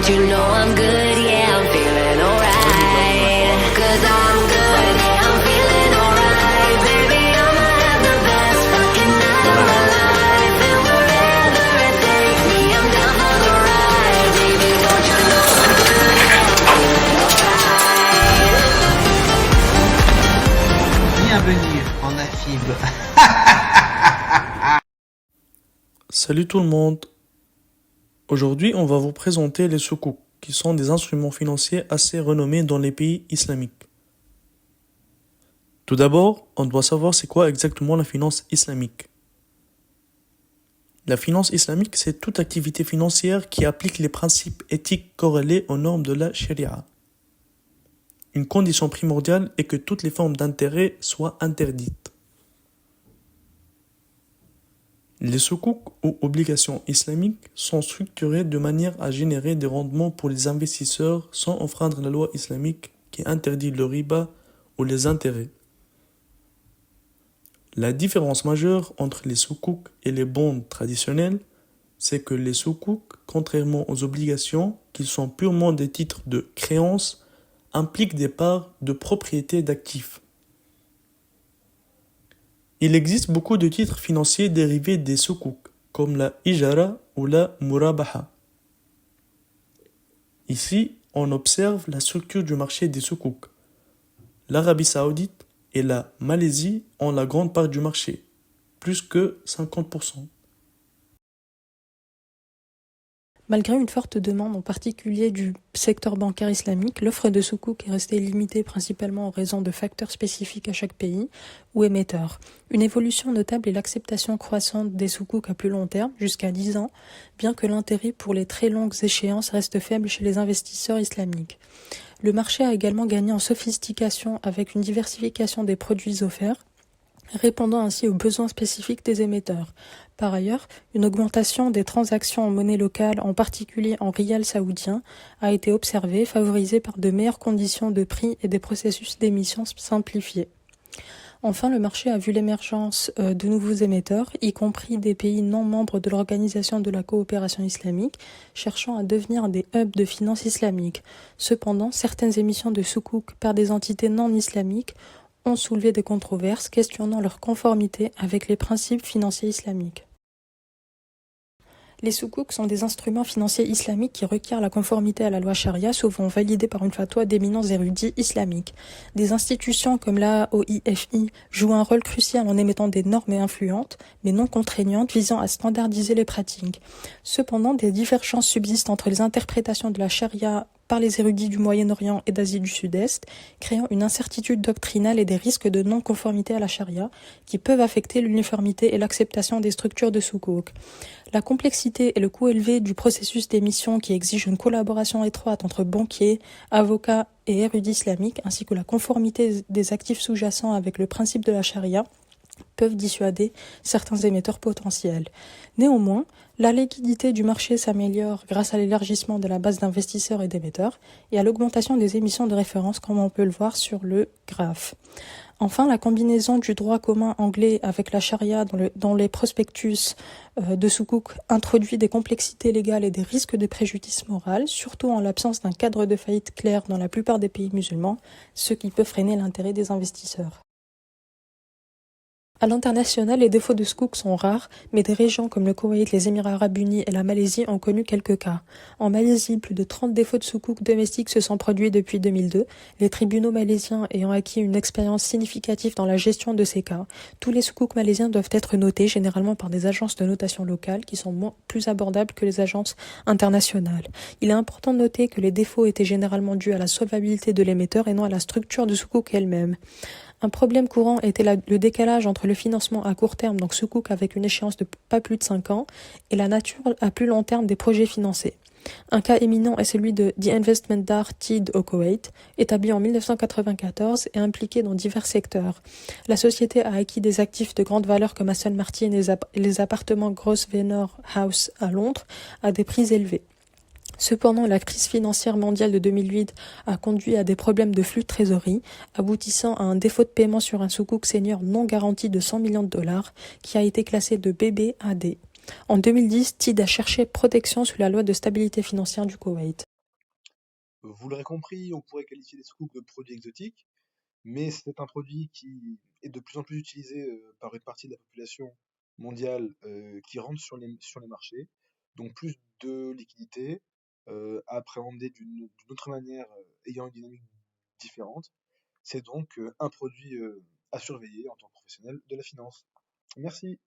don't you know I'm good? Yeah, I'm feeling alright. 'Cause I'm good, yeah, I'm feeling alright. Baby, I'ma have the best fucking night of my life. And wherever it takes me, I'm down for the ride. Baby, don't you know I'm good? Yeah, I'm feeling alright. Bienvenue en AFIB. Salut tout le monde. Aujourd'hui, on va vous présenter les soukouk, qui sont des instruments financiers assez renommés dans les pays islamiques. Tout d'abord, on doit savoir c'est quoi exactement la finance islamique. La finance islamique, c'est toute activité financière qui applique les principes éthiques corrélés aux normes de la sharia. Une condition primordiale est que toutes les formes d'intérêt soient interdites. Les soukouk ou obligations islamiques sont structurées de manière à générer des rendements pour les investisseurs sans enfreindre la loi islamique qui interdit le riba ou les intérêts. La différence majeure entre les soukouk et les bonds traditionnels, c'est que les soukouk, contrairement aux obligations, qui sont purement des titres de créance, impliquent des parts de propriété d'actifs. Il existe beaucoup de titres financiers dérivés des soukouk, comme la ijara ou la murabaha. Ici, on observe la structure du marché des soukouk. L'Arabie Saoudite et la Malaisie ont la grande part du marché, plus que 50%. Malgré une forte demande, en particulier du secteur bancaire islamique, l'offre de soukouk est restée limitée principalement en raison de facteurs spécifiques à chaque pays ou émetteur. Une évolution notable est l'acceptation croissante des soukouk à plus long terme, jusqu'à 10 ans, bien que l'intérêt pour les très longues échéances reste faible chez les investisseurs islamiques. Le marché a également gagné en sophistication avec une diversification des produits offerts, répondant ainsi aux besoins spécifiques des émetteurs. Par ailleurs, une augmentation des transactions en monnaie locale, en particulier en rial saoudien, a été observée, favorisée par de meilleures conditions de prix et des processus d'émission simplifiés. Enfin, le marché a vu l'émergence de nouveaux émetteurs, y compris des pays non membres de l'Organisation de la coopération islamique, cherchant à devenir des hubs de finances islamiques. Cependant, certaines émissions de soukouk par des entités non islamiques ont soulevé des controverses questionnant leur conformité avec les principes financiers islamiques. Les soukouk sont des instruments financiers islamiques qui requièrent la conformité à la loi charia, souvent validée par une fatwa d'éminents érudits islamiques. Des institutions comme l'AOIFI jouent un rôle crucial en émettant des normes influentes, mais non contraignantes, visant à standardiser les pratiques. Cependant, des divergences subsistent entre les interprétations de la charia par les érudits du Moyen-Orient et d'Asie du Sud-Est, créant une incertitude doctrinale et des risques de non-conformité à la charia qui peuvent affecter l'uniformité et l'acceptation des structures de soukouk. La complexité et le coût élevé du processus d'émission qui exige une collaboration étroite entre banquiers, avocats et érudits islamiques, ainsi que la conformité des actifs sous-jacents avec le principe de la charia, peuvent dissuader certains émetteurs potentiels. Néanmoins, la liquidité du marché s'améliore grâce à l'élargissement de la base d'investisseurs et d'émetteurs et à l'augmentation des émissions de référence comme on peut le voir sur le graphe. Enfin, la combinaison du droit commun anglais avec la charia dans les prospectus de soukouk introduit des complexités légales et des risques de préjudice moral, surtout en l'absence d'un cadre de faillite clair dans la plupart des pays musulmans, ce qui peut freiner l'intérêt des investisseurs. À l'international, les défauts de soukouk sont rares, mais des régions comme le Koweït, les Émirats arabes unis et la Malaisie ont connu quelques cas. En Malaisie, plus de 30 défauts de soukouk domestiques se sont produits depuis 2002, les tribunaux malaisiens ayant acquis une expérience significative dans la gestion de ces cas. Tous les soukouk malaisiens doivent être notés, généralement par des agences de notation locales qui sont plus abordables que les agences internationales. Il est important de noter que les défauts étaient généralement dus à la solvabilité de l'émetteur et non à la structure de soukouk elle-même. Un problème courant était le décalage entre le financement à court terme, donc soukouk avec une échéance de pas plus de 5 ans, et la nature à plus long terme des projets financés. Un cas éminent est celui de The Investment Dar TID au Koweït, établi en 1994 et impliqué dans divers secteurs. La société a acquis des actifs de grande valeur comme Aston Martin et les appartements Grosvenor House à Londres à des prix élevés. Cependant, la crise financière mondiale de 2008 a conduit à des problèmes de flux de trésorerie, aboutissant à un défaut de paiement sur un soukouk senior non garanti de 100 millions de dollars, qui a été classé de BB à D. En 2010, TID a cherché protection sous la loi de stabilité financière du Koweït. Vous l'aurez compris, on pourrait qualifier les sous-cook de produits exotiques, mais c'est un produit qui est de plus en plus utilisé par une partie de la population mondiale qui rentre sur les marchés. Donc plus de liquidités, à appréhender d'une autre manière, ayant une dynamique différente. C'est donc un produit à surveiller en tant que professionnel de la finance. Merci.